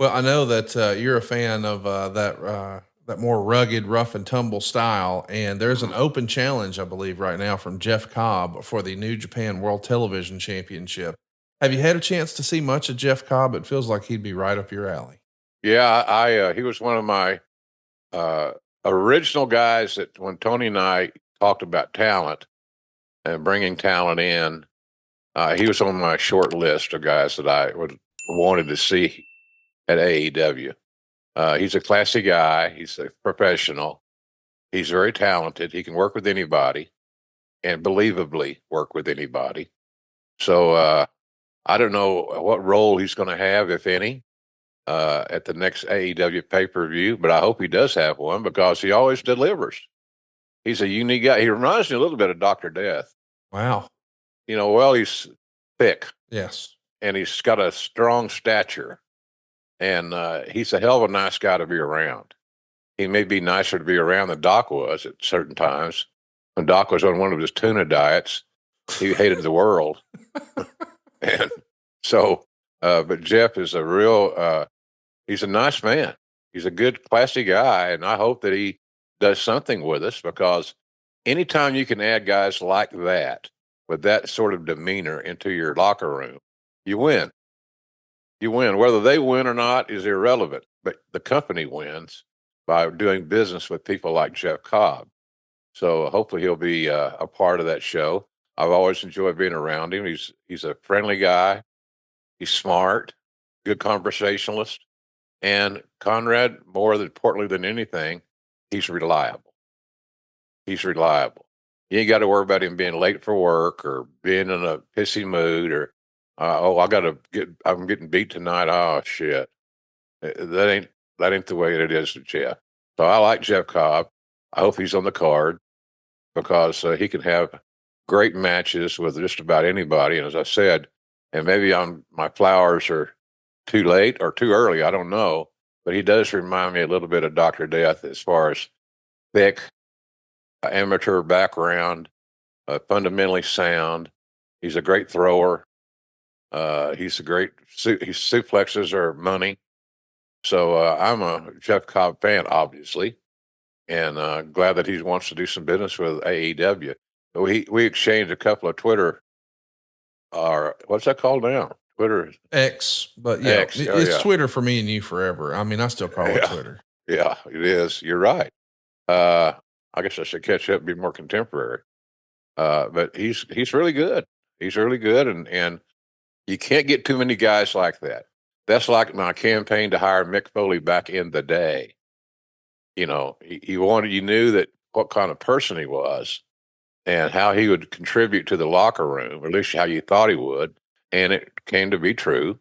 Well, I know that you're a fan of that more rugged, rough and tumble style, and there's an Mhm. open challenge, I believe, right now from Jeff Cobb for the New Japan World Television Championship. Have you had a chance to see much of Jeff Cobb? It feels like he'd be right up your alley. Yeah, he was one of my uh, original guys that when Tony and I talked about talent and bringing talent in, he was on my short list of guys that I would wanted to see at AEW. He's a classy guy. He's a professional. He's very talented. He can work with anybody and believably work with anybody. So I don't know what role he's going to have, if any, at the next AEW pay per view, but I hope he does have one because he always delivers. He's a unique guy. He reminds me a little bit of Dr. Death. Wow. He's thick Yes. and he's got a strong stature, and he's a hell of a nice guy to be around. He may be nicer to be around than Doc was at certain times. When Doc was on one of his tuna diets, he hated the world. And so, but Jeff is a real, he's a nice man. He's a good, classy guy. And I hope that he does something with us because anytime you can add guys like that with that sort of demeanor into your locker room, you win. You win. Whether they win or not is irrelevant, but the company wins by doing business with people like Jeff Cobb. So hopefully he'll be a part of that show. I've always enjoyed being around him. He's a friendly guy. He's smart, good conversationalist, and Conrad, more importantly than anything, he's reliable. He's reliable. You ain't got to worry about him being late for work or being in a pissy mood or I'm getting beat tonight. Oh shit, that ain't the way it is with Jeff. So I like Jeff Cobb. I hope he's on the card because he can have great matches with just about anybody. And as I said, and maybe my flowers are too late or too early. I don't know, but he does remind me a little bit of Dr. Death as far as thick, amateur background, fundamentally sound. He's a great thrower. He's a great. His suplexes are money. So I'm a Jeff Cobb fan, obviously, and glad that he wants to do some business with AEW. We exchanged a couple of Twitter, or what's that called now? Twitter X, but yeah, X. Oh it's yeah, Twitter for me and you forever. I mean, I still call it yeah, Twitter. yeah. It is. You're right. Uh, I guess I should catch up, and be more contemporary. But he's really good. He's really good, and you can't get too many guys like that. That's like my campaign to hire Mick Foley back in the day. You knew that what kind of person he was and how he would contribute to the locker room, or at least how you thought he would, and it came to be true.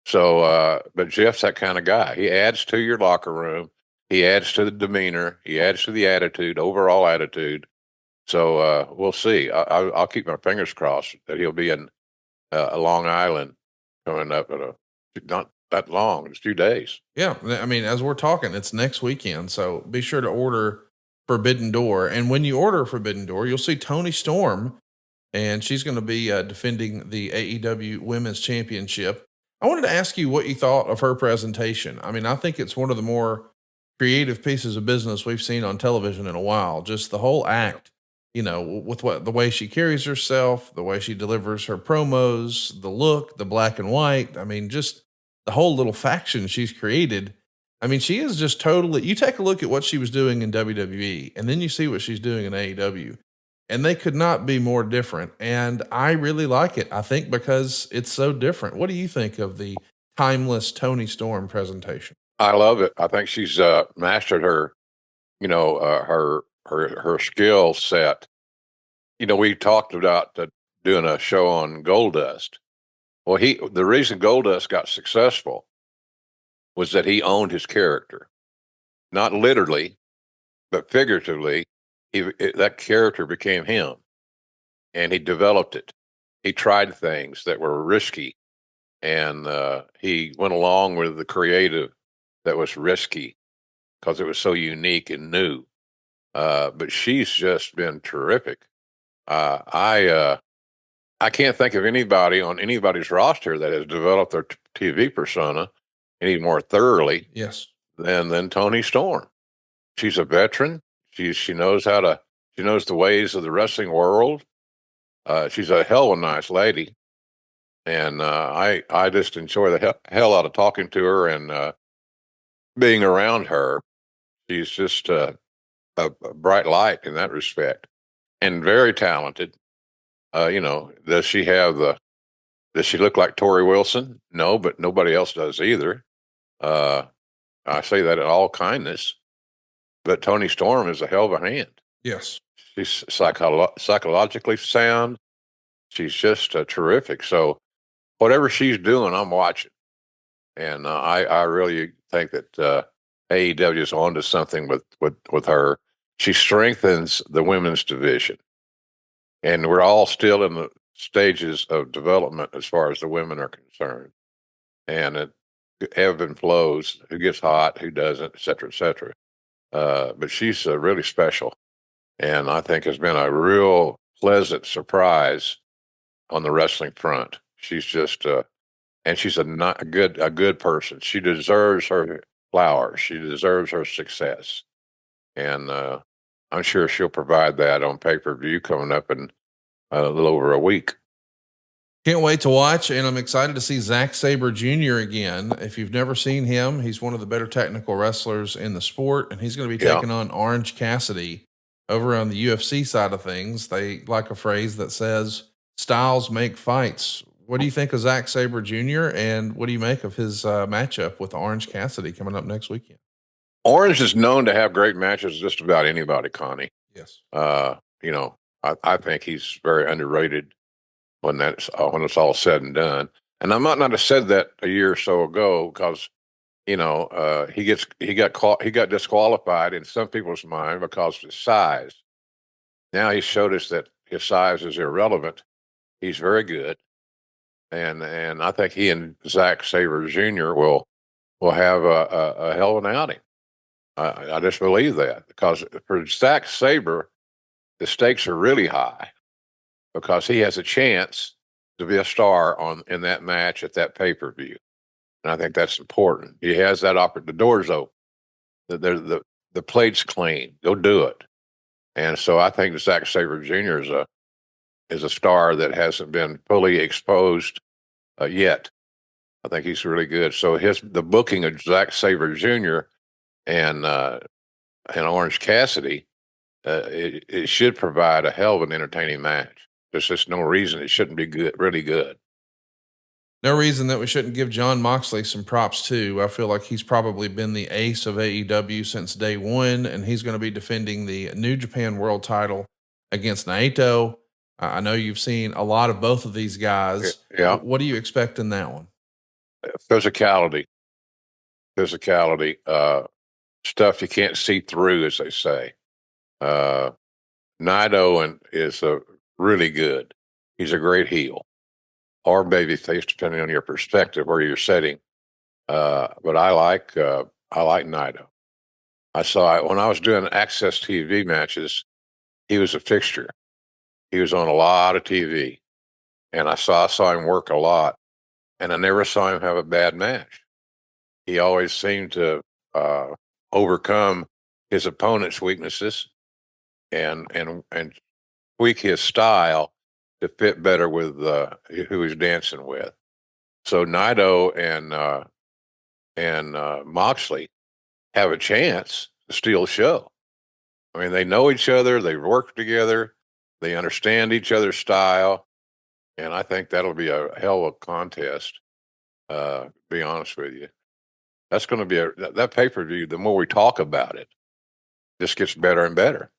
So, but Jeff's that kind of guy. He adds to your locker room. He adds to the demeanor. He adds to the attitude, overall attitude. So we'll see. I'll keep my fingers crossed that he'll be in Long Island coming up not that long. It's 2 days. Yeah, I mean, as we're talking, it's next weekend, so be sure to order Forbidden Door. And when you order Forbidden Door, you'll see Toni Storm, and she's going to be defending the AEW Women's Championship. I wanted to ask you what you thought of her presentation. I mean, I think it's one of the more creative pieces of business we've seen on television in a while. Just the whole act, with the way she carries herself, the way she delivers her promos, the look, the black and white. I mean, just the whole little faction she's created. I mean, she is just totally. You take a look at what she was doing in WWE, and then you see what she's doing in AEW, and they could not be more different. And I really like it. I think because it's so different. What do you think of the timeless Toni Storm presentation? I love it. I think she's mastered her, her skill set. We talked about doing a show on Goldust. Well, the reason Goldust got successful was that he owned his character, not literally, but figuratively. That character became him, and he developed it. He tried things that were risky, and he went along with the creative that was risky because it was so unique and new. But she's just been terrific. I can't think of anybody on anybody's roster that has developed their TV persona any more thoroughly Yes. than Toni Storm. She's a veteran. She knows she knows the ways of the wrestling world. She's a hell of a nice lady, and I just enjoy the hell out of talking to her and being around her. She's just a bright light in that respect, and very talented. Does she have does she look like Tori Wilson? No, but nobody else does either. Uh, I say that in all kindness, but Toni Storm is a hell of a hand. Yes. She's psychologically sound. She's just terrific. So whatever she's doing, I'm watching, and I really think that AEW is onto something with her. She strengthens the women's division, and we're all still in the stages of development as far as the women are concerned, and it ebb and flows. Who gets hot, who doesn't, et cetera, et cetera. But she's really special, and I think has been a real pleasant surprise on the wrestling front. She's just and she's a good person. She deserves her flowers. She deserves her success, and I'm sure she'll provide that on pay-per-view coming up in a little over a week. Can't wait to watch, and I'm excited to see Zack Sabre Jr. again. If you've never seen him, he's one of the better technical wrestlers in the sport, and he's going to be taking on Orange Cassidy over on the UFC side of things. They like a phrase that says, styles make fights. What do you think of Zack Sabre Jr., and what do you make of his matchup with Orange Cassidy coming up next weekend? Orange is known to have great matches just about anybody, Connie. Yes. I think he's very underrated when it's all said and done. And I might not have said that a year or so ago because he got disqualified in some people's mind because of his size. Now he showed us that his size is irrelevant. He's very good, and I think he and Zack Sabre Jr. will have a hell of an outing. I just believe that because for Zack Sabre, the stakes are really high because he has a chance to be a star in that match at that pay-per-view. And I think that's important. He has that the door's open. The plate's clean. Go do it. And so I think Zack Sabre Jr. is a star that hasn't been fully exposed yet. I think he's really good. So the booking of Zack Sabre Jr. and Orange Cassidy, it should provide a hell of an entertaining match. There's just no reason it shouldn't be good, really good. No reason that we shouldn't give Jon Moxley some props too. I feel like he's probably been the ace of AEW since day one, and he's going to be defending the New Japan World title against Naito. I know you've seen a lot of both of these guys. Yeah. What do you expect in that one? Physicality, stuff you can't see through, as they say. Naito is really good. He's a great heel or babyface, depending on your perspective where you're sitting. But I like Naito. I saw it when I was doing Access TV matches. He was a fixture. He was on a lot of TV, and I saw him work a lot, and I never saw him have a bad match. He always seemed to overcome his opponent's weaknesses and tweak his style to fit better with who he's dancing with. So Naito and Moxley have a chance to steal the show. I mean, they know each other, they've worked together, they understand each other's style, and I think that'll be a hell of a contest. To be honest with you, that's going to be that pay-per-view. The more we talk about it, just gets better and better.